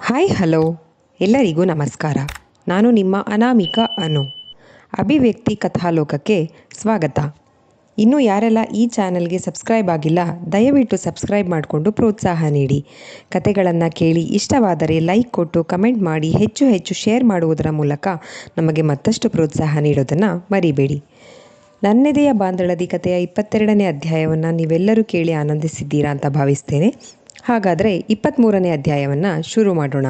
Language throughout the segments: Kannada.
ಹಾಯ್ ಹಲೋ ಎಲ್ಲರಿಗೂ ನಮಸ್ಕಾರ. ನಾನು ನಿಮ್ಮ ಅನಾಮಿಕಾ ಅನು. ಅಭಿವ್ಯಕ್ತಿ ಕಥಾಲೋಕಕ್ಕೆ ಸ್ವಾಗತ. ಇನ್ನೂ ಯಾರೆಲ್ಲ ಈ ಚಾನಲ್ಗೆ ಸಬ್ಸ್ಕ್ರೈಬ್ ಆಗಿಲ್ಲ, ದಯವಿಟ್ಟು ಸಬ್ಸ್ಕ್ರೈಬ್ ಮಾಡಿಕೊಂಡು ಪ್ರೋತ್ಸಾಹ ನೀಡಿ. ಕತೆಗಳನ್ನು ಕೇಳಿ ಇಷ್ಟವಾದರೆ ಲೈಕ್ ಕೊಟ್ಟು ಕಮೆಂಟ್ ಮಾಡಿ ಹೆಚ್ಚು ಹೆಚ್ಚು ಶೇರ್ ಮಾಡುವುದರ ಮೂಲಕ ನಮಗೆ ಮತ್ತಷ್ಟು ಪ್ರೋತ್ಸಾಹ ನೀಡೋದನ್ನು ಮರಿಬೇಡಿ. ನನ್ನೆದೆಯ ಬಾಂದಳದಿ ಕಥೆಯ 22ನೇ ಅಧ್ಯಾಯವನ್ನು ನೀವೆಲ್ಲರೂ ಕೇಳಿ ಆನಂದಿಸಿದ್ದೀರಾ ಅಂತ ಭಾವಿಸ್ತೇನೆ. ಹಾಗಾದರೆ 23ನೇ ಅಧ್ಯಾಯವನ್ನು ಶುರು ಮಾಡೋಣ.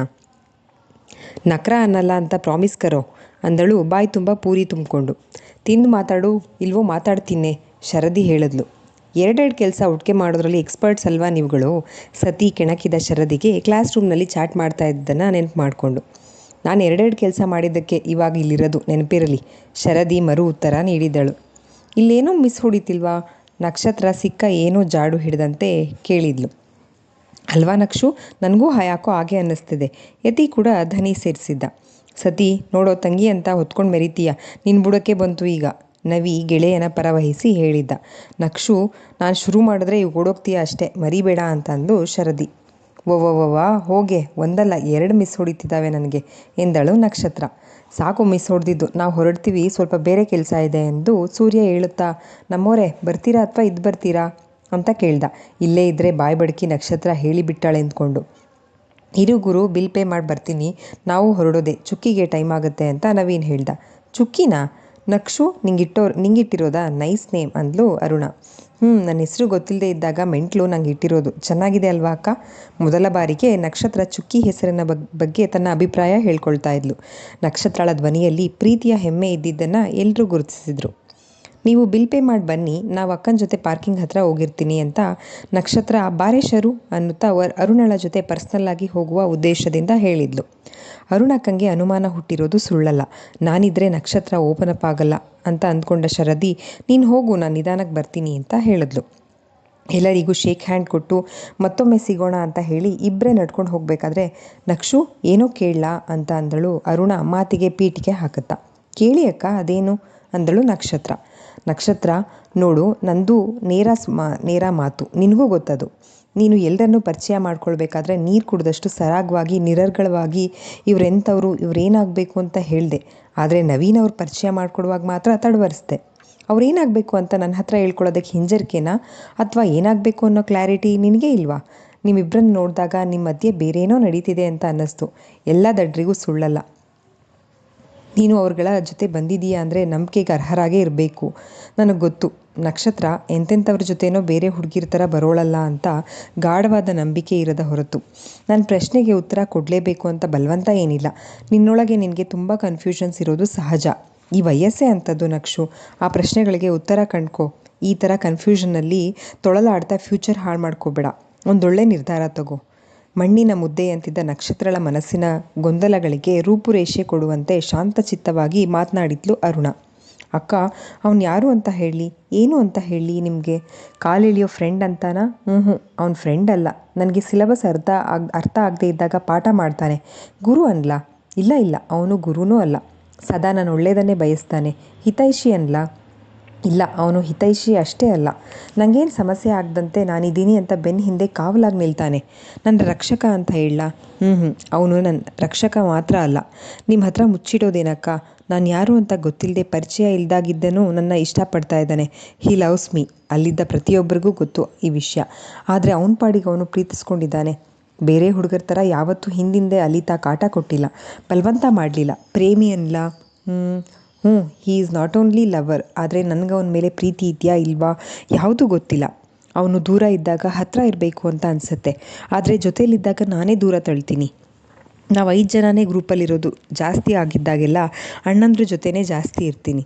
ನಕ್ರ ಅನ್ನಲ್ಲ ಅಂತ ಪ್ರಾಮಿಸ್ ಕರೋ ಅಂದಳು ಬಾಯಿ ತುಂಬ ಪೂರಿ ತುಂಬಿಕೊಂಡು. ತಿಂದು ಮಾತಾಡು ಇಲ್ವೋ ಮಾತಾಡ್ತೀನಿ ಶರದಿ ಹೇಳಿದ್ಲು. ಎರಡೆರಡು ಕೆಲಸ ಒಟ್ಟಿಗೆ ಮಾಡೋದ್ರಲ್ಲಿ ಎಕ್ಸ್ಪರ್ಟ್ಸ್ ಅಲ್ವಾ ನೀವುಗಳು? ಸತಿ ಕೆಣಕಿದ ಶರದಿಗೆ ಕ್ಲಾಸ್ ರೂಮ್ನಲ್ಲಿ ಚಾಟ್ ಮಾಡ್ತಾ ಇದ್ದನ್ನು ನೆನಪು ಮಾಡಿಕೊಂಡು. ನಾನು ಎರಡೆರಡು ಕೆಲಸ ಮಾಡಿದ್ದಕ್ಕೆ ಇವಾಗ ಇಲ್ಲಿರೋದು ನೆನಪಿರಲಿ, ಶರದಿ ಮರು ಉತ್ತರ ನೀಡಿದ್ದಳು. ಇಲ್ಲೇನೋ ಮಿಸ್ ಹೊಡಿತಿಲ್ವಾ? ನಕ್ಷತ್ರ ಸಿಕ್ಕ ಏನೋ ಜಾಡು ಹಿಡಿದಂತೆ ಕೇಳಿದ್ಲು. ಅಲ್ವಾ ನಕ್ಷು, ನನಗೂ ಯಾಕೋ ಹಾಗೆ ಅನ್ನಿಸ್ತಿದೆ. ಯತಿ ಕೂಡ ಧ್ವನಿ ಸೇರಿಸಿದ್ದ. ಸತಿ ನೋಡೋ ತಂಗಿ ಅಂತ ಹೊತ್ಕೊಂಡು ಮೆರಿತೀಯ, ನಿನ್ನ ಬುಡಕ್ಕೆ ಬಂತು ಈಗ, ನವಿ ಗೆಳೆಯನ ಪರವಹಿಸಿ ಹೇಳಿದ್ದ. ನಕ್ಷು, ನಾನು ಶುರು ಮಾಡಿದ್ರೆ ಈಗ ಓಡೋಗ್ತೀಯ ಅಷ್ಟೇ, ಮರಿಬೇಡ ಅಂತ ಅಂದು ಶರದಿ. ಓವೋವಾ ಹೋಗೆ, ಒಂದಲ್ಲ ಎರಡು ಮಿಸ್ ಹೊಡಿತಿದ್ದಾವೆ ನನಗೆ ಎಂದಳು ನಕ್ಷತ್ರ. ಸಾಕು ಮಿಸ್ ಹೊಡೆದಿದ್ದು, ನಾವು ಹೊರಡ್ತೀವಿ, ಸ್ವಲ್ಪ ಬೇರೆ ಕೆಲಸ ಇದೆ ಎಂದು ಸೂರ್ಯ ಹೇಳುತ್ತಾ ನಮ್ಮೋರೆ ಬರ್ತೀರಾ ಅಥವಾ ಇದು ಬರ್ತೀರಾ ಅಂತ ಕೇಳ್ದ. ಇಲ್ಲೇ ಇದ್ದರೆ ಬಾಯ್ ಬಡ್ಕಿ ನಕ್ಷತ್ರ ಹೇಳಿಬಿಟ್ಟಾಳೆ ಅಂದ್ಕೊಂಡು. ಇರು ಗುರು, ಬಿಲ್ ಪೇ ಮಾಡಿ ಬರ್ತೀನಿ, ನಾವು ಹೊರಡೋದೆ, ಚುಕ್ಕಿಗೆ ಟೈಮ್ ಆಗುತ್ತೆ ಅಂತ ನವೀನ್ ಹೇಳ್ದ. ಚುಕ್ಕಿನಾ? ನಕ್ಷು ನಿಂಗಿಟ್ಟಿರೋದಾ? ನೈಸ್ ನೇಮ್ ಅಂದ್ಲು ಅರುಣ. ನನ್ನ ಹೆಸರು ಗೊತ್ತಿಲ್ಲದೆ ಇದ್ದಾಗ ಮೆಂಟ್ಲು ನಂಗೆ ಇಟ್ಟಿರೋದು. ಚೆನ್ನಾಗಿದೆ ಅಲ್ವಾ ಅಕ್ಕ? ಮೊದಲ ಬಾರಿಗೆ ನಕ್ಷತ್ರ ಚುಕ್ಕಿ ಹೆಸರಿನ ಬಗ್ಗೆ ತನ್ನ ಅಭಿಪ್ರಾಯ ಹೇಳ್ಕೊಳ್ತಾ ಇದ್ಲು. ನಕ್ಷತ್ರಳ ಧ್ವನಿಯಲ್ಲಿ ಪ್ರೀತಿಯ ಹೆಮ್ಮೆ ಇದ್ದಿದ್ದನ್ನು ಎಲ್ಲರೂ ಗುರುತಿಸಿದ್ರು. ನೀವು ಬಿಲ್ ಪೇ ಮಾಡಿ ಬನ್ನಿ, ನಾವು ಅಕ್ಕನ ಜೊತೆ ಪಾರ್ಕಿಂಗ್ ಹತ್ರ ಹೋಗಿರ್ತೀನಿ ಅಂತ ನಕ್ಷತ್ರ ಬಾರೇಶರು ಅನ್ನುತ್ತಾ ಅರುಣಳ ಜೊತೆ ಪರ್ಸ್ನಲ್ಲಾಗಿ ಹೋಗುವ ಉದ್ದೇಶದಿಂದ ಹೇಳಿದ್ಲು. ಅರುಣಕ್ಕಂಗೆ ಅನುಮಾನ ಹುಟ್ಟಿರೋದು ಸುಳ್ಳಲ್ಲ. ನಾನಿದ್ರೆ ನಕ್ಷತ್ರ ಓಪನ್ ಅಪ್ ಆಗಲ್ಲ ಅಂತ ಅಂದ್ಕೊಂಡ ಶರದಿ, ನೀನು ಹೋಗು, ನಾನು ನಿಧಾನಕ್ಕೆ ಬರ್ತೀನಿ ಅಂತ ಹೇಳಿದ್ಲು. ಎಲ್ಲರಿಗೂ ಶೇಕ್ ಹ್ಯಾಂಡ್ ಕೊಟ್ಟು ಮತ್ತೊಮ್ಮೆ ಸಿಗೋಣ ಅಂತ ಹೇಳಿ ಇಬ್ಬರೇ ನಡ್ಕೊಂಡು ಹೋಗಬೇಕಾದ್ರೆ ನಕ್ಷು ಏನೋ ಕೇಳಲಾ ಅಂತ ಅಂದಳು ಅರುಣ ಮಾತಿಗೆ ಪೀಟಿಗೆ ಹಾಕುತ್ತಾ. ಕೇಳಿ ಅಕ್ಕ, ಅದೇನು ಅಂದಳು ನಕ್ಷತ್ರ. ನಕ್ಷತ್ರ, ನೋಡು, ನಂದು ನೇರ ಮಾತು, ನಿನಗೂ ಗೊತ್ತದು. ನೀನು ಎಲ್ಲರನ್ನೂ ಪರಿಚಯ ಮಾಡ್ಕೊಳ್ಬೇಕಾದ್ರೆ ನೀರು ಕುಡಿದಷ್ಟು ಸರಾಗವಾಗಿ ನಿರರ್ಗಳವಾಗಿ ಇವರೆಂಥವ್ರು, ಇವರೇನಾಗಬೇಕು ಅಂತ ಹೇಳಿದೆ. ಆದರೆ ನವೀನ್ ಅವ್ರು ಪರಿಚಯ ಮಾಡ್ಕೊಡುವಾಗ ಮಾತ್ರ ತಡವರಿಸ್ದೆ. ಅವ್ರೇನಾಗಬೇಕು ಅಂತ ನನ್ನ ಹತ್ರ ಹೇಳ್ಕೊಳ್ಳೋದಕ್ಕೆ ಹಿಂಜರಿಕೆನಾ ಅಥವಾ ಏನಾಗಬೇಕು ಅನ್ನೋ ಕ್ಲಾರಿಟಿ ನಿನಗೇ ಇಲ್ವಾ? ನಿಮ್ಮಿಬ್ಬರನ್ನು ನೋಡಿದಾಗ ನಿಮ್ಮ ಮಧ್ಯೆ ಬೇರೇನೋ ನಡೀತಿದೆ ಅಂತ ಅನ್ನಿಸ್ತು. ಎಲ್ಲ ದಡ್ರಿಗೂ ಸುಳ್ಳಲ್ಲ. ನೀನು ಅವ್ರಗಳ ಜೊತೆ ಬಂದಿದ್ದೀಯಾ ಅಂದರೆ ನಂಬಿಕೆಗೆ ಅರ್ಹರಾಗೇ ಇರಬೇಕು. ನನಗೆ ಗೊತ್ತು, ನಕ್ಷತ್ರ ಎಂತೆಂಥವ್ರ ಜೊತೆನೋ ಬೇರೆ ಹುಡುಗಿರ ಥರ ಬರೋಳಲ್ಲ ಅಂತ ಗಾಢವಾದ ನಂಬಿಕೆ ಇರದ ಹೊರತು. ನನ್ನ ಪ್ರಶ್ನೆಗೆ ಉತ್ತರ ಕೊಡಲೇಬೇಕು ಅಂತ ಬಲವಂತ ಏನಿಲ್ಲ. ನಿನ್ನೊಳಗೆ ನಿನಗೆ ತುಂಬ ಕನ್ಫ್ಯೂಷನ್ಸ್ ಇರೋದು ಸಹಜ. ಈ ವಯಸ್ಸೇ ಅಂಥದ್ದು ನಕ್ಷು. ಆ ಪ್ರಶ್ನೆಗಳಿಗೆ ಉತ್ತರ ಕಂಡ್ಕೋ. ಈ ಥರ ಕನ್ಫ್ಯೂಷನ್ನಲ್ಲಿ ತೊಳಲಾಡ್ತಾ ಫ್ಯೂಚರ್ ಹಾಳು ಮಾಡ್ಕೋಬೇಡ. ಒಂದೊಳ್ಳೆ ನಿರ್ಧಾರ ತಗೋ. ಮಣ್ಣಿನ ಮುದ್ದೆಯಂತಿದ್ದ ನಕ್ಷತ್ರಳ ಮನಸ್ಸಿನ ಗೊಂದಲಗಳಿಗೆ ರೂಪುರೇಷೆ ಕೊಡುವಂತೆ ಶಾಂತಚಿತ್ತವಾಗಿ ಮಾತನಾಡಿದ್ಲು ಅರುಣ. ಅಕ್ಕ, ಅವ್ನು ಯಾರು ಅಂತ ಹೇಳಿ, ಏನು ಅಂತ ಹೇಳಿ ನಿಮಗೆ? ಕಾಲೆಳೆಯೋ ಫ್ರೆಂಡ್ ಅಂತಾನಾ? ಅವ್ನ ಫ್ರೆಂಡ್ ಅಲ್ಲ. ನನಗೆ ಸಿಲೆಬಸ್ ಅರ್ಥ ಆಗದೆ ಇದ್ದಾಗ ಪಾಠ ಮಾಡ್ತಾನೆ. ಗುರು ಅನ್ಲಾ? ಇಲ್ಲ, ಅವನು ಗುರುನೂ ಅಲ್ಲ. ಸದಾ ನಾನು ಒಳ್ಳೆಯದನ್ನೇ ಬಯಸ್ತಾನೆ. ಹಿತೈಷಿ ಅನ್ಲಾ? ಇಲ್ಲ, ಅವನು ಹಿತೈಷಿ ಅಷ್ಟೇ ಅಲ್ಲ. ನನಗೇನು ಸಮಸ್ಯೆ ಆಗದಂತೆ ನಾನಿದ್ದೀನಿ ಅಂತ ಬೆನ್ನ ಹಿಂದೆ ಕಾವಲಾಗಿ ನಿಲ್ತಾನೆ. ನನ್ನ ರಕ್ಷಕ ಅಂತ ಹೇಳಲಾ? ಅವನು ನನ್ನ ರಕ್ಷಕ ಮಾತ್ರ ಅಲ್ಲ. ನಿಮ್ಮ ಹತ್ರ ಮುಚ್ಚಿಡೋದೇನಕ್ಕ? ನಾನು ಯಾರು ಅಂತ ಗೊತ್ತಿಲ್ಲದೆ ಪರಿಚಯ ಇಲ್ದಾಗಿದ್ದನೂ ನನ್ನ ಇಷ್ಟಪಡ್ತಾ ಇದ್ದಾನೆ. ಹಿ ಲವ್ಸ್ ಮೀ. ಅಲ್ಲಿದ್ದ ಪ್ರತಿಯೊಬ್ಬರಿಗೂ ಗೊತ್ತು ಈ ವಿಷಯ. ಆದರೆ ಅವನ ಪಾಡಿಗೆ ಅವನು ಪ್ರೀತಿಸ್ಕೊಂಡಿದ್ದಾನೆ. ಬೇರೆ ಹುಡುಗರ ಥರ ಯಾವತ್ತೂ ಹಿಂದಿಂದೆ ಅಲಿತಾ ಕಾಟ ಕೊಟ್ಟಿಲ್ಲ, ಬಲವಂತ ಮಾಡಲಿಲ್ಲ. ಪ್ರೇಮಿ ಅನ್ಲಾ? He is not only lover. ಆದರೆ ನನಗೆ ಅವನ ಮೇಲೆ ಪ್ರೀತಿ ಇದೆಯಾ ಇಲ್ವಾ ಯಾವುದೂ ಗೊತ್ತಿಲ್ಲ. ಅವನು ದೂರ ಇದ್ದಾಗ ಹತ್ತಿರ ಇರಬೇಕು ಅಂತ ಅನಿಸುತ್ತೆ, ಆದರೆ ಜೊತೇಲಿದ್ದಾಗ ನಾನೇ ದೂರ ತಳ್ತೀನಿ. ನಾವು 5 ಜನನೇ ಗ್ರೂಪಲ್ಲಿರೋದು. ಜಾಸ್ತಿ ಆಗಿದ್ದಾಗೆಲ್ಲ ಅಣ್ಣಂದ್ರ ಜೊತೆನೇ ಜಾಸ್ತಿ ಇರ್ತೀನಿ.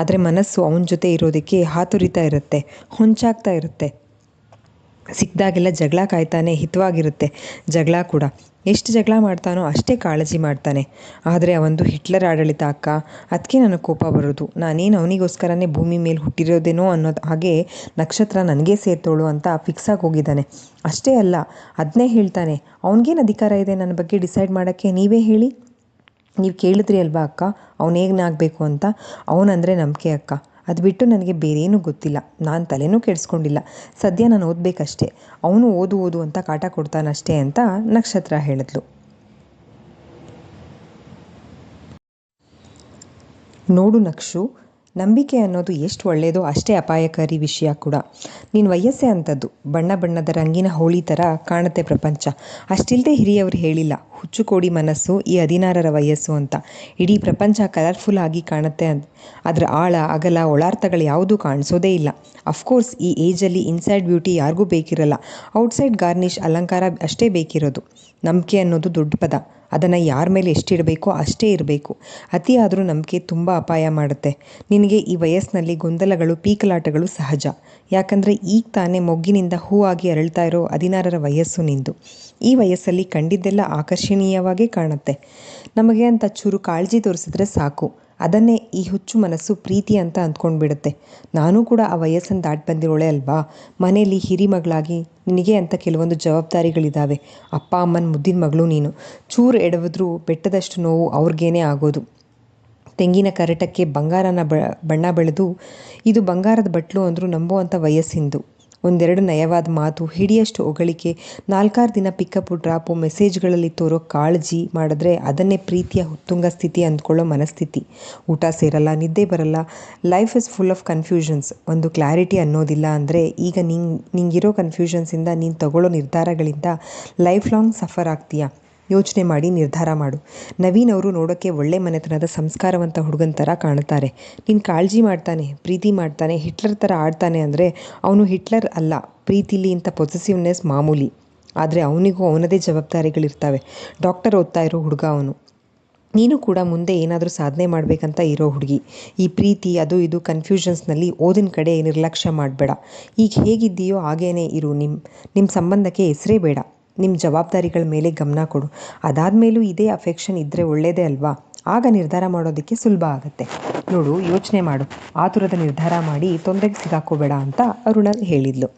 ಆದರೆ ಮನಸ್ಸು ಅವನ ಜೊತೆ ಇರೋದಕ್ಕೆ ಹಾತೊರಿತಾ ಇರುತ್ತೆ, ಹೊಂಚಾಗ್ತಾ ಇರುತ್ತೆ. ಸಿಕ್ಕಿದಾಗೆಲ್ಲ ಜಗಳ ಕಾಯ್ತಾನೆ, ಹಿತವಾಗಿರುತ್ತೆ ಜಗಳ ಕೂಡ. ಎಷ್ಟು ಜಗಳ ಮಾಡ್ತಾನೋ ಅಷ್ಟೇ ಕಾಳಜಿ ಮಾಡ್ತಾನೆ. ಆದರೆ ಅವಂದು ಹಿಟ್ಲರ್ ಆಡಳಿತ ಅಕ್ಕ. ಅದಕ್ಕೆ ನನಗೆ ಕೋಪ ಬರೋದು. ನಾನೇನು ಅವನಿಗೋಸ್ಕರನೇ ಭೂಮಿ ಮೇಲೆ ಹುಟ್ಟಿರೋದೇನೋ ಅನ್ನೋದು ಹಾಗೆ ನಕ್ಷತ್ರ ನನಗೇ ಸೇರ್ತೋಳು ಅಂತ ಫಿಕ್ಸಾಗಿ ಹೋಗಿದ್ದಾನೆ. ಅಷ್ಟೇ ಅಲ್ಲ, ಅದನ್ನೇ ಹೇಳ್ತಾನೆ. ಅವನಿಗೇನು ಅಧಿಕಾರ ಇದೆ ನನ್ನ ಬಗ್ಗೆ ಡಿಸೈಡ್ ಮಾಡೋಕ್ಕೆ? ನೀವೇ ಹೇಳಿ. ನೀವು ಕೇಳಿದ್ರಿ ಅಲ್ವಾ ಅಕ್ಕ, ಅವನೇನಾಗಬೇಕು ಅಂತ? ಅವನಂದರೆ ನಂಬಿಕೆ ಅಕ್ಕ. ಅದು ಬಿಟ್ಟು ನನಗೆ ಬೇರೇನೂ ಗೊತ್ತಿಲ್ಲ. ನಾನು ತಲೆನೂ ಕೆಡಿಸ್ಕೊಂಡಿಲ್ಲ. ಸದ್ಯ ನಾನು ಓದಬೇಕಷ್ಟೆ. ಅವನು ಓದು ಅಂತ ಕಾಟ ಕೊಡ್ತಾನಷ್ಟೇ ಅಂತ ನಕ್ಷತ್ರ ಹೇಳಿದ್ಲು. ನೋಡು ನಕ್ಷು, ನಂಬಿಕೆ ಅನ್ನೋದು ಎಷ್ಟು ಒಳ್ಳೆಯದೋ ಅಷ್ಟೇ ಅಪಾಯಕಾರಿ ವಿಷಯ ಕೂಡ. ನೀನು ವಯಸ್ಸೇ ಅಂಥದ್ದು. ಬಣ್ಣ ಬಣ್ಣದ ರಂಗಿನ ಹೋಳಿ ಥರ ಕಾಣುತ್ತೆ ಪ್ರಪಂಚ. ಅಷ್ಟಿಲ್ಲದೆ ಹಿರಿಯವರು ಹೇಳಿಲ್ಲ, ಹುಚ್ಚುಕೋಡಿ ಮನಸ್ಸು ಈ 16ರ ವಯಸ್ಸು ಅಂತ. ಇಡೀ ಪ್ರಪಂಚ ಕಲರ್ಫುಲ್ ಆಗಿ ಕಾಣುತ್ತೆ. ಅದರ ಆಳ ಅಗಲ ಒಳಾರ್ಥಗಳು ಯಾವುದೂ ಕಾಣಿಸೋದೇ ಇಲ್ಲ. ಅಫ್ಕೋರ್ಸ್ ಈ ಏಜಲ್ಲಿ ಇನ್ಸೈಡ್ ಬ್ಯೂಟಿ ಯಾರಿಗೂ ಬೇಕಿರಲ್ಲ. ಔಟ್ಸೈಡ್ ಗಾರ್ನಿಷ್ ಅಲಂಕಾರ ಅಷ್ಟೇ ಬೇಕಿರೋದು. ನಂಬಿಕೆ ಅನ್ನೋದು ದೊಡ್ಡ ಪದ. ಅದನ್ನು ಯಾರ ಮೇಲೆ ಎಷ್ಟಿರಬೇಕೋ ಅಷ್ಟೇ ಇರಬೇಕು. ಅತಿಯಾದರೂ ನಂಬಿಕೆ ತುಂಬ ಅಪಾಯ ಮಾಡುತ್ತೆ. ನಿನಗೆ ಈ ವಯಸ್ಸಿನಲ್ಲಿ ಗೊಂದಲಗಳು, ಪೀಕಲಾಟಗಳು ಸಹಜ. ಯಾಕಂದರೆ ಈಗ ತಾನೇ ಮೊಗ್ಗಿನಿಂದ ಹೂವಾಗಿ ಅರಳ್ತಾ ಇರೋ 16ರ ವಯಸ್ಸು ನಿಂದು. ಈ ವಯಸ್ಸಲ್ಲಿ ಕಂಡಿದ್ದೆಲ್ಲ ಆಕರ್ಷಣೀಯವಾಗೇ ಕಾಣುತ್ತೆ. ನಮಗೆ ಅಂತ ಚೂರು ಕಾಳಜಿ ತೋರಿಸಿದ್ರೆ ಸಾಕು, ಅದನ್ನೇ ಈ ಹುಚ್ಚು ಮನಸ್ಸು ಪ್ರೀತಿ ಅಂತ ಅಂದ್ಕೊಂಡ್ಬಿಡುತ್ತೆ. ನಾನೂ ಕೂಡ ಆ ವಯಸ್ಸನ್ನು ದಾಟಿ ಬಂದಿರೋಳೆ ಅಲ್ವಾ. ಮನೆಯಲ್ಲಿ ಹಿರಿಮಗಳಾಗಿ ನಿನಗೆ ಅಂತ ಕೆಲವೊಂದು ಜವಾಬ್ದಾರಿಗಳಿದ್ದಾವೆ. ಅಪ್ಪ ಅಮ್ಮನ ಮುದ್ದಿನ ಮಗಳು ನೀನು. ಚೂರು ಎಡವಿದ್ರೂ ಬೆಟ್ಟದಷ್ಟು ನೋವು ಅವ್ರಿಗೇನೆ ಆಗೋದು. ತೆಂಗಿನ ಕರಟಕ್ಕೆ ಬಂಗಾರನ ಬಣ್ಣ ಬೆಳೆದು ಇದು ಬಂಗಾರದ ಬಟ್ಲು ಅಂದರೂ ನಂಬುವಂಥ ವಯಸ್ಸಿಂದು. ಒಂದೆರಡು ನಯವಾದ ಮಾತು, ಹಿಡಿಯಷ್ಟು ಹೊಗಳಿಕೆ, 4-6 ದಿನ ಪಿಕಪ್ಪು ಡ್ರಾಪು, ಮೆಸೇಜ್ಗಳಲ್ಲಿ ತೋರೋ ಕಾಳಜಿ ಮಾಡಿದ್ರೆ ಅದನ್ನೇ ಪ್ರೀತಿಯ ಉತ್ತುಂಗ ಸ್ಥಿತಿ ಅಂದ್ಕೊಳ್ಳೋ ಮನಸ್ಥಿತಿ. ಊಟ ಸೇರಲ್ಲ, ನಿದ್ದೆ ಬರಲ್ಲ, life is full of confusions. ಒಂದು ಕ್ಲಾರಿಟಿ ಅನ್ನೋದಿಲ್ಲ. ಅಂದರೆ ಈಗ ನಿಂಗಿರೋ ಕನ್ಫ್ಯೂಷನ್ಸಿಂದ ನೀನು ತಗೊಳ್ಳೋ ನಿರ್ಧಾರಗಳಿಂದ ಲೈಫ್ ಲಾಂಗ್ ಸಫರ್ ಆಗ್ತೀಯಾ. ಯೋಚನೆ ಮಾಡಿ ನಿರ್ಧಾರ ಮಾಡು. ನವೀನ್ ಅವರು ನೋಡೋಕ್ಕೆ ಒಳ್ಳೆ ಮನೆತನದ ಸಂಸ್ಕಾರವಂತ ಹುಡುಗನ ಥರ ಕಾಣುತ್ತಾರೆ. ನೀನು ಕಾಳಜಿ ಮಾಡ್ತಾನೆ, ಪ್ರೀತಿ ಮಾಡ್ತಾನೆ, ಹಿಟ್ಲರ್ ಥರ ಆಡ್ತಾನೆ ಅಂದರೆ ಅವನು ಹಿಟ್ಲರ್ ಅಲ್ಲ. ಪ್ರೀತಿಲಿ ಇಂಥ ಪೊಸೆಸಿವ್ನೆಸ್ ಮಾಮೂಲಿ. ಆದರೆ ಅವನಿಗೂ ಅವನದೇ ಜವಾಬ್ದಾರಿಗಳಿರ್ತವೆ. ಡಾಕ್ಟರ್ ಓದ್ತಾ ಇರೋ ಹುಡುಗ ಅವನು. ನೀನು ಕೂಡ ಮುಂದೆ ಏನಾದರೂ ಸಾಧನೆ ಮಾಡಬೇಕಂತ ಇರೋ ಹುಡುಗಿ. ಈ ಪ್ರೀತಿ ಅದು ಇದು ಕನ್ಫ್ಯೂಷನ್ಸ್ನಲ್ಲಿ ಓದಿನ ಕಡೆ ನಿರ್ಲಕ್ಷ್ಯ ಮಾಡಬೇಡ. ಈಗ ಹೇಗಿದ್ದೀಯೋ ಹಾಗೇನೇ ಇರು. ನಿಮ್ಮ ಸಂಬಂಧಕ್ಕೆ ಹೆಸರೇ ಬೇಡ. ನಿಮ್ಮ ಜವಾಬ್ದಾರಿಗಳ ಮೇಲೆ ಗಮನ ಕೊಡು. ಅದಾದಮೇಲೂ ಇದೇ ಅಫೆಕ್ಷನ್ ಇದ್ದರೆ ಒಳ್ಳೆಯದೇ ಅಲ್ವಾ. ಆಗ ನಿರ್ಧಾರ ಮಾಡೋದಕ್ಕೆ ಸುಲಭ ಆಗುತ್ತೆ. ನೋಡು, ಯೋಚನೆ ಮಾಡು. ಆತುರದ ನಿರ್ಧಾರ ಮಾಡಿ ತೊಂದರೆಗೆ ಸಿಗಾಕೋಬೇಡ ಅಂತ ಅರುಣ ಹೇಳಿದ್ಲು.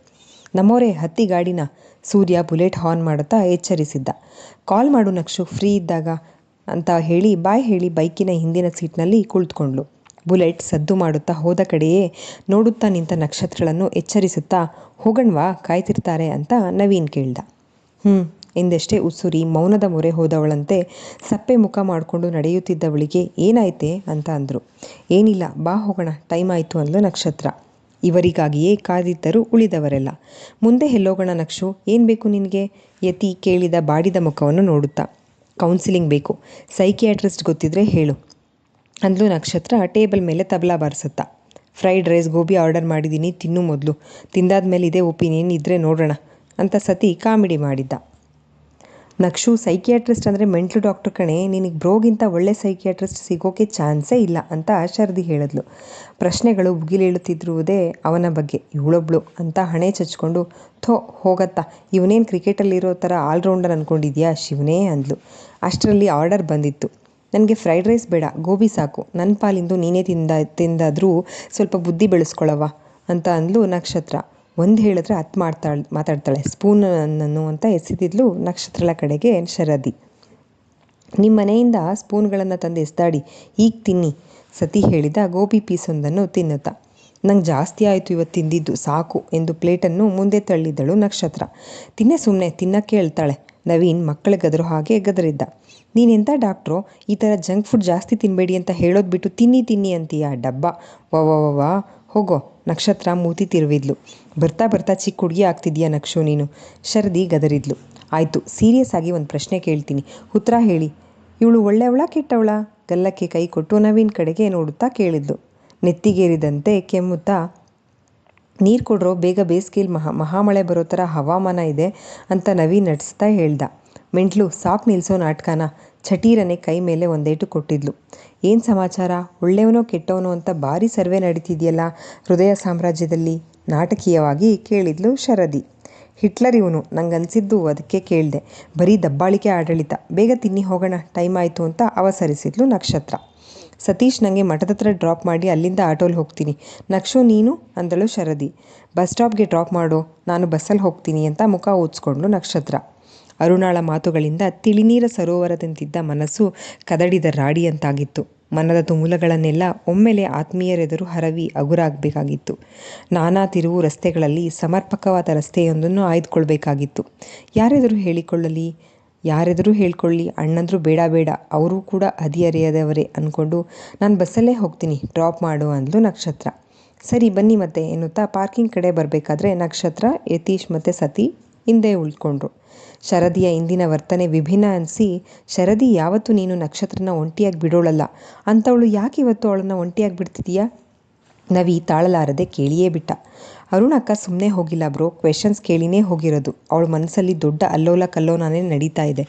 ನಮ್ಮವರೇ ಹತ್ತಿ ಗಾಡಿನ, ಸೂರ್ಯ ಬುಲೆಟ್ ಹಾರ್ನ್ ಮಾಡುತ್ತಾ ಎಚ್ಚರಿಸಿದ್ದ. ಕಾಲ್ ಮಾಡು ನಕ್ಷು, ಫ್ರೀ ಇದ್ದಾಗ ಅಂತ ಹೇಳಿ ಬಾಯ್ ಹೇಳಿ ಬೈಕಿನ ಹಿಂದಿನ ಸೀಟ್ನಲ್ಲಿ ಕುಳಿತುಕೊಂಡ್ಳು. ಬುಲೆಟ್ ಸದ್ದು ಮಾಡುತ್ತಾ ಹೋದ ಕಡೆಯೇ ನೋಡುತ್ತಾ ನಿಂತ ನಕ್ಷತ್ರಗಳನ್ನು ಎಚ್ಚರಿಸುತ್ತಾ, ಹೋಗಣ್ವಾ, ಕಾಯ್ತಿರ್ತಾರೆ ಅಂತ ನವೀನ್ ಕೇಳ್ದ. ಎಂದಷ್ಟೇ ಉಸುರಿ ಮೌನದ ಮೊರೆ ಹೋದವಳಂತೆ ಸಪ್ಪೆ ಮುಖ ಮಾಡಿಕೊಂಡು ನಡೆಯುತ್ತಿದ್ದವಳಿಗೆ ಏನಾಯ್ತೆ ಅಂತ ಅಂದರು. ಏನಿಲ್ಲ, ಬಾ ಹೋಗೋಣ, ಟೈಮ್ ಆಯಿತು ಅಂದ್ಲು ನಕ್ಷತ್ರ. ಇವರಿಗಾಗಿಯೇ ಕಾದಿದ್ದರು ಉಳಿದವರೆಲ್ಲ. ಮುಂದೆ ಎಲ್ಲೋಗೋಣ ನಕ್ಷು, ಏನು ಬೇಕು ನಿನಗೆ? ಯತಿ ಕೇಳಿದ ಬಾಡಿದ ಮುಖವನ್ನು ನೋಡುತ್ತಾ. ಕೌನ್ಸಿಲಿಂಗ್ ಬೇಕು. ಸೈಕಿಯಾಟ್ರಿಸ್ಟ್ ಗೊತ್ತಿದ್ರೆ ಹೇಳು ಅಂದ್ಲು ನಕ್ಷತ್ರ ಟೇಬಲ್ ಮೇಲೆ ತಬಲಾ ಬಾರಿಸುತ್ತಾ. ಫ್ರೈಡ್ ರೈಸ್, ಗೋಬಿ ಆರ್ಡರ್ ಮಾಡಿದ್ದೀನಿ, ತಿನ್ನು ಮೊದಲು. ತಿಂದಾದ್ಮೇಲೆ ಇದೇ ಒಪಿನಿಯನ್ ಇದ್ದರೆ ನೋಡೋಣ ಅಂತ ಸತಿ ಕಾಮಿಡಿ ಮಾಡಿದ್ದ. ನಕ್ಷು, ಸೈಕಿಯಾಟ್ರಿಸ್ಟ್ ಅಂದರೆ ಮೆಂಟ್ಲು ಡಾಕ್ಟರ್ ಕಣೆ. ನಿನಗೆ ಬ್ರೋಗಿಂತ ಒಳ್ಳೆ ಸೈಕಿಯಾಟ್ರಿಸ್ಟ್ ಸಿಗೋಕೆ ಚಾನ್ಸೇ ಇಲ್ಲ ಅಂತ ಶರದಿ ಹೇಳಿದ್ಲು. ಪ್ರಶ್ನೆಗಳು ಭುಗಿಲೇಳುತ್ತಿರುವುದೇ ಅವನ ಬಗ್ಗೆ. ಇವಳೊಬ್ಳು ಅಂತ ಹಣೆ ಚಚ್ಕೊಂಡು, ಹೋಗತ್ತಾ, ಇವನೇನು ಕ್ರಿಕೆಟಲ್ಲಿರೋ ಥರ ಆಲ್ರೌಂಡರ್ ಅಂದ್ಕೊಂಡಿದ್ಯಾ ಶಿವನೇ ಅಂದ್ಲು. ಅಷ್ಟರಲ್ಲಿ ಆರ್ಡರ್ ಬಂದಿತ್ತು. ನನಗೆ ಫ್ರೈಡ್ ರೈಸ್ ಬೇಡ, ಗೋಬಿ ಸಾಕು. ನನ್ನ ಪಾಲಿಂದು ನೀನೇ ತಿಂದಾದರೂ ಸ್ವಲ್ಪ ಬುದ್ಧಿ ಬೆಳೆಸ್ಕೊಳ್ಳವ ಅಂತ ಅಂದ್ಲು ನಕ್ಷತ್ರ. ಒಂದು ಹೇಳಿದ್ರೆ ಮಾತಾಡ್ತಾಳೆ. ಸ್ಪೂನನ್ನು ಅಂತ ಎಸೆದಿದ್ಲು ನಕ್ಷತ್ರಳ ಕಡೆಗೆ ಶರದಿ. ನಿಮ್ಮ ಮನೆಯಿಂದ ಸ್ಪೂನ್ಗಳನ್ನು ತಂದು ಎಸ್ದಾಡಿ, ಈಗ ತಿನ್ನಿ ಸತಿ ಹೇಳಿದ ಗೋಬಿ ಪೀಸೊಂದನ್ನು ತಿನ್ನುತ್ತಾ. ನಂಗೆ ಜಾಸ್ತಿ ಆಯಿತು ಇವತ್ತು ತಿಂದಿದ್ದು, ಸಾಕು ಎಂದು ಪ್ಲೇಟನ್ನು ಮುಂದೆ ತಳ್ಳಿದ್ದಳು ನಕ್ಷತ್ರ. ತಿನ್ನೆ ಸುಮ್ಮನೆ, ತಿನ್ನಕ್ಕೆ ಹೇಳ್ತಾಳೆ. ನವೀನ್ ಮಕ್ಕಳ ಗದರೋ ಹಾಗೆ ಗದರಿದ್ದ. ನೀನೆಂಥ ಡಾಕ್ಟ್ರು, ಈ ಥರ ಜಂಕ್ ಫುಡ್ ಜಾಸ್ತಿ ತಿನ್ನಬೇಡಿ ಅಂತ ಹೇಳೋದು ಬಿಟ್ಟು ತಿನ್ನಿ ಅಂತೀಯ ಡಬ್ಬ. ವಾ ಹೋಗೋ. ನಕ್ಷತ್ರ ಮೂತಿ ತಿರುವಿದ್ಲು. ಬರ್ತಾ ಬರ್ತಾ ಚಿಕ್ಕ ಹುಡುಗಿ ಆಗ್ತಿದ್ಯಾ ನಕ್ಷು ನೀನು, ಶರದಿ ಗದರಿದ್ಲು. ಆಯಿತು, ಸೀರಿಯಸ್ ಆಗಿ ಒಂದು ಪ್ರಶ್ನೆ ಕೇಳ್ತೀನಿ, ಉತ್ತರ ಹೇಳಿ. ಇವಳು ಒಳ್ಳೆಯವಳ ಕೆಟ್ಟವಳ? ಗಲ್ಲಕ್ಕೆ ಕೈ ಕೊಟ್ಟು ನವೀನ್ ಕಡೆಗೆ ನೋಡುತ್ತಾ ಕೇಳಿದ್ಲು. ನೆತ್ತಿಗೇರಿದಂತೆ ಕೆಮ್ಮುತ್ತಾ, ನೀರು ಕೊಡ್ರೋ, ಬೇಗ ಬೇಸಿಗೆಯಲ್ಲಿ ಮಹಾಮಳೆ ಬರೋ ಥರ ಹವಾಮಾನ ಇದೆ ಅಂತ ನವೀನ್ ನಟಿಸ್ತಾ ಹೇಳ್ದ. ಮೆಂಟ್ಲು, ಸಾಕು ನಿಲ್ಲಿಸೋ ನಾಟಕನ. ಚಟೀರನೆ ಕೈ ಮೇಲೆ ಒಂದೇಟು ಕೊಟ್ಟಿದ್ಲು. ಏನು ಸಮಾಚಾರ, ಒಳ್ಳೆಯವನೋ ಕೆಟ್ಟವನೋ ಅಂತ ಭಾರಿ ಸರ್ವೆ ನಡೀತಿದೆಯಲ್ಲ ಹೃದಯ ಸಾಮ್ರಾಜ್ಯದಲ್ಲಿ, ನಾಟಕೀಯವಾಗಿ ಕೇಳಿದ್ಲು ಶರದಿ. ಹಿಟ್ಲರ್ ಇವನು, ನಂಗನ್ಸಿದ್ದು ಅದಕ್ಕೆ ಕೇಳಿದೆ. ಬರೀ ದಬ್ಬಾಳಿಕೆ ಆಡಳಿತ. ಬೇಗ ತಿನ್ನಿ ಹೋಗೋಣ, ಟೈಮ್ ಆಯಿತು ಅಂತ ಅವಸರಿಸಿದ್ಲು ನಕ್ಷತ್ರ. ಸತೀಶ್ ನನಗೆ ಮಠದ ಹತ್ರ ಡ್ರಾಪ್ ಮಾಡಿ ಅಲ್ಲಿಂದ ಆಟೋಲ್ಲಿ ಹೋಗ್ತೀನಿ. ನಕ್ಷು ನೀನು ಅಂದಳು ಶರದಿ. ಬಸ್ ಸ್ಟಾಪ್ಗೆ ಡ್ರಾಪ್ ಮಾಡು, ನಾನು ಬಸ್ಸಲ್ಲಿ ಹೋಗ್ತೀನಿ ಅಂತ ಮುಖ ಊದ್ಸ್ಕೊಂಡ್ಲು ನಕ್ಷತ್ರ. ಅರುಣಾಳ ಮಾತುಗಳಿಂದ ತಿಳಿನೀರ ಸರೋವರದಂತಿದ್ದ ಮನಸ್ಸು ಕದಡಿದ ರಾಡಿಯಂತಾಗಿತ್ತು. ಮನದ ತುಮುಲಗಳನ್ನೆಲ್ಲ ಒಮ್ಮೆಲೆ ಆತ್ಮೀಯರೆದುರು ಹರವಿ ಅಗುರಾಗಬೇಕಾಗಿತ್ತು. ನಾನಾ ತಿರುವು ರಸ್ತೆಗಳಲ್ಲಿ ಸಮರ್ಪಕವಾದ ರಸ್ತೆಯೊಂದನ್ನು ಆಯ್ದುಕೊಳ್ಬೇಕಾಗಿತ್ತು. ಯಾರೆದುರು ಹೇಳಿಕೊಳ್ಳಲಿ? ಯಾರೆದುರು ಹೇಳ್ಕೊಳ್ಳಿ, ಅಣ್ಣಂದ್ರು ಬೇಡ ಬೇಡ, ಅವರು ಕೂಡ ಹದಿಹರೆಯದವರೇ ಅಂದ್ಕೊಂಡು ನಾನು ಬಸ್ಸಲ್ಲೇ ಹೋಗ್ತೀನಿ, ಡ್ರಾಪ್ ಮಾಡು ಅಂದ್ಲು ನಕ್ಷತ್ರ. ಸರಿ ಬನ್ನಿ ಮತ್ತೆ ಎನ್ನುತ್ತಾ ಪಾರ್ಕಿಂಗ್ ಕಡೆ ಬರಬೇಕಾದ್ರೆ ನಕ್ಷತ್ರ, ಯತೀಶ್ ಮತ್ತು ಸತಿ ಹಿಂದೆ ಉಳ್ಕೊಂಡ್ರು. ಶರದಿಯ ಇಂದಿನ ವರ್ತನೆ ವಿಭಿನ್ನ ಅನಿಸಿ, ಶರದಿ ಯಾವತ್ತೂ ನೀನು ನಕ್ಷತ್ರನ ಒಂಟಿಯಾಗಿ ಬಿಡೋಳಲ್ಲ, ಅಂಥವಳು ಯಾಕೆ ಇವತ್ತು ಅವಳನ್ನು ಒಂಟಿಯಾಗಿ ಬಿಡ್ತಿದೀಯಾ? ನವಿ ತಾಳಲಾರದೆ ಕೇಳಿಯೇ ಬಿಟ್ಟ. ಅರುಣಕ್ಕ ಸುಮ್ಮನೆ ಹೋಗಿಲ್ಲ ಬ್ರೋ, ಕ್ವೆಶನ್ಸ್ ಕೇಳಿನೇ ಹೋಗಿರೋದು. ಅವಳ ಮನಸ್ಸಲ್ಲಿ ದೊಡ್ಡ ಅಲ್ಲೋಲ ಕಲ್ಲೋಲನೇ ನಡೀತಾ ಇದೆ.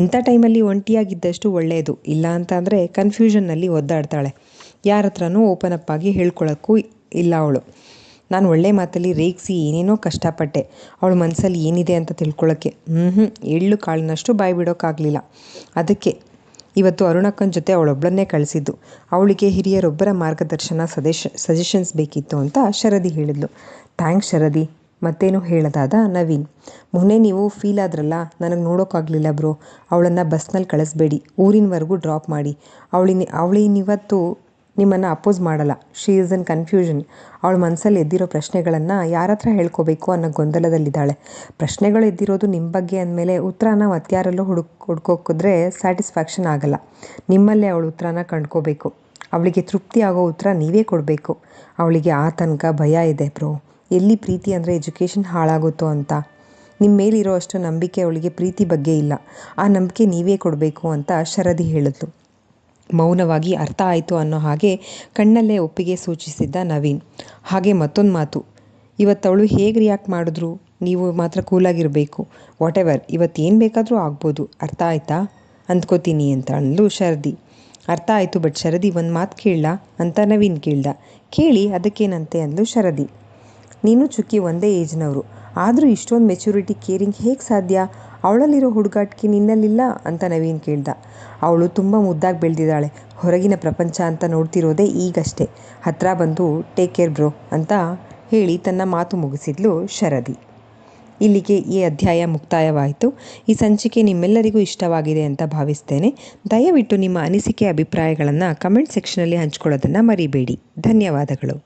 ಇಂಥ ಟೈಮಲ್ಲಿ ಒಂಟಿಯಾಗಿದ್ದಷ್ಟು ಒಳ್ಳೆಯದು, ಇಲ್ಲ ಅಂತ ಅಂದರೆ ಕನ್ಫ್ಯೂಷನ್ನಲ್ಲಿ ಒದ್ದಾಡ್ತಾಳೆ. ಯಾರ ಹತ್ರನೂ ಓಪನ್ ಅಪ್ ಆಗಿ ಹೇಳ್ಕೊಳ್ಳೋಕ್ಕೂ ಇಲ್ಲ ಅವಳು. ನಾನು ಒಳ್ಳೆ ಮಾತಲ್ಲಿ ರೇಗಿಸಿ ಏನೇನೋ ಕಷ್ಟಪಟ್ಟೆ ಅವಳ ಮನಸ್ಸಲ್ಲಿ ಏನಿದೆ ಅಂತ ತಿಳ್ಕೊಳ್ಳೋಕ್ಕೆ. ಎಳ್ಳು ಕಾಳಿನಷ್ಟು ಬಾಯಿ ಬಿಡೋಕ್ಕಾಗಲಿಲ್ಲ. ಅದಕ್ಕೆ ಇವತ್ತು ಅರುಣಕ್ಕನ ಜೊತೆ ಅವಳೊಬ್ಬಳನ್ನೇ ಕಳಿಸಿದ್ದು. ಅವಳಿಗೆ ಹಿರಿಯರೊಬ್ಬರ ಮಾರ್ಗದರ್ಶನ, ಸಜೆಷನ್ಸ್ ಬೇಕಿತ್ತು ಅಂತ ಶರದಿ ಹೇಳಿದ್ಲು. ಥ್ಯಾಂಕ್ಸ್ ಶರದಿ. ಮತ್ತೇನು ಹೇಳೋದಾದ ನವೀನ್. ಮೊನ್ನೆ ನೀವು ಫೀಲ್ ಆದ್ರಲ್ಲ, ನನಗೆ ನೋಡೋಕ್ಕಾಗಲಿಲ್ಲ ಬ್ರೋ, ಅವಳನ್ನು ಬಸ್ನಲ್ಲಿ ಕಳಿಸ್ಬೇಡಿ, ಊರಿನವರೆಗೂ ಡ್ರಾಪ್ ಮಾಡಿ. ಅವಳಿನಿವತ್ತು ನಿಮ್ಮನ್ನು ಅಪೋಸ್ ಮಾಡಲ್ಲ. She is in confusion. ಅವಳ ಮನಸ್ಸಲ್ಲಿ ಎದ್ದಿರೋ ಪ್ರಶ್ನೆಗಳನ್ನು ಯಾರ ಹತ್ರ ಹೇಳ್ಕೋಬೇಕು ಅನ್ನೋ ಗೊಂದಲದಲ್ಲಿದ್ದಾಳೆ. ಪ್ರಶ್ನೆಗಳು ಎದ್ದಿರೋದು ನಿಮ್ಮ ಬಗ್ಗೆ ಅಂದಮೇಲೆ ಉತ್ತರನ ಮತ್ಯಾರಲ್ಲೂ ಹುಡ್ಕೋಕಿದ್ರೆ ಸ್ಯಾಟಿಸ್ಫ್ಯಾಕ್ಷನ್ ಆಗಲ್ಲ. ನಿಮ್ಮಲ್ಲೇ ಅವಳು ಉತ್ತರನ ಕಂಡ್ಕೋಬೇಕು. ಅವಳಿಗೆ ತೃಪ್ತಿ ಆಗೋ ಉತ್ತರ ನೀವೇ ಕೊಡಬೇಕು. ಅವಳಿಗೆ ಆತಂಕ, ಭಯ ಇದೆ ಬ್ರೋ. ಎಲ್ಲಿ ಪ್ರೀತಿ ಅಂದರೆ ಎಜುಕೇಷನ್ ಹಾಳಾಗುತ್ತೋ ಅಂತ. ನಿಮ್ಮ ಮೇಲಿರೋ ಅಷ್ಟು ನಂಬಿಕೆ ಅವಳಿಗೆ ಪ್ರೀತಿ ಬಗ್ಗೆ ಇಲ್ಲ. ಆ ನಂಬಿಕೆ ನೀವೇ ಕೊಡಬೇಕು ಅಂತ ಶರದಿ ಹೇಳಿದ್ಲು. ಮೌನವಾಗಿ ಅರ್ಥ ಆಯಿತು ಅನ್ನೋ ಹಾಗೆ ಕಣ್ಣಲ್ಲೇ ಒಪ್ಪಿಗೆ ಸೂಚಿಸಿದ್ದ ನವೀನ್. ಹಾಗೆ ಮತ್ತೊಂದು ಮಾತು, ಇವತ್ತವಳು ಹೇಗೆ ರಿಯಾಕ್ಟ್ ಮಾಡಿದ್ರು ನೀವು ಮಾತ್ರ ಕೂಲಾಗಿರಬೇಕು. ವಾಟ್ ಎವರ್, ಇವತ್ತೇನು ಬೇಕಾದರೂ ಆಗ್ಬೋದು, ಅರ್ಥ ಆಯ್ತಾ? ಅಂದ್ಕೋತೀನಿ ಅಂತ ಅಂದ್ಲು ಶರದಿ. ಅರ್ಥ ಆಯಿತು, ಬಟ್ ಶರದಿ ಒಂದು ಮಾತು ಕೇಳಲಾ ಅಂತ ನವೀನ್ ಕೇಳ್ದ. ಕೇಳಿ, ಅದಕ್ಕೇನಂತೆ ಅಂದ್ಲು ಶರದಿ. ನೀನು ಚುಕ್ಕಿ ಒಂದೇ ಏಜ್ನವರು, ಆದರೂ ಇಷ್ಟೊಂದು ಮೆಚುರಿಟಿ, ಕೇರಿಂಗ್ ಹೇಗೆ ಸಾಧ್ಯ? ಅವಳಲ್ಲಿರೋ ಹುಡುಗಾಟಿಕೆ ನಿನ್ನಲ್ಲಿಲ್ಲ ಅಂತ ನವೀನ್ ಕೇಳ್ದ. ಅವಳು ತುಂಬ ಮುದ್ದಾಗಿ ಬೆಳೆದಿದ್ದಾಳೆ, ಹೊರಗಿನ ಪ್ರಪಂಚ ಅಂತ ನೋಡ್ತಿರೋದೇ ಈಗಷ್ಟೇ. ಹತ್ತಿರ ಬಂದು ಟೇಕ್ ಕೇರ್ ಬ್ರೋ ಅಂತ ಹೇಳಿ ತನ್ನ ಮಾತು ಮುಗಿಸಿದ್ಲು ಶರದಿ. ಇಲ್ಲಿಗೆ ಈ ಅಧ್ಯಾಯ ಮುಕ್ತಾಯವಾಯಿತು. ಈ ಸಂಚಿಕೆ ನಿಮ್ಮೆಲ್ಲರಿಗೂ ಇಷ್ಟವಾಗಿದೆ ಅಂತ ಭಾವಿಸ್ತೇನೆ. ದಯವಿಟ್ಟು ನಿಮ್ಮ ಅನಿಸಿಕೆ, ಅಭಿಪ್ರಾಯಗಳನ್ನು ಕಮೆಂಟ್ ಸೆಕ್ಷನಲ್ಲಿ ಹಂಚ್ಕೊಳ್ಳೋದನ್ನು ಮರಿಬೇಡಿ. ಧನ್ಯವಾದಗಳು.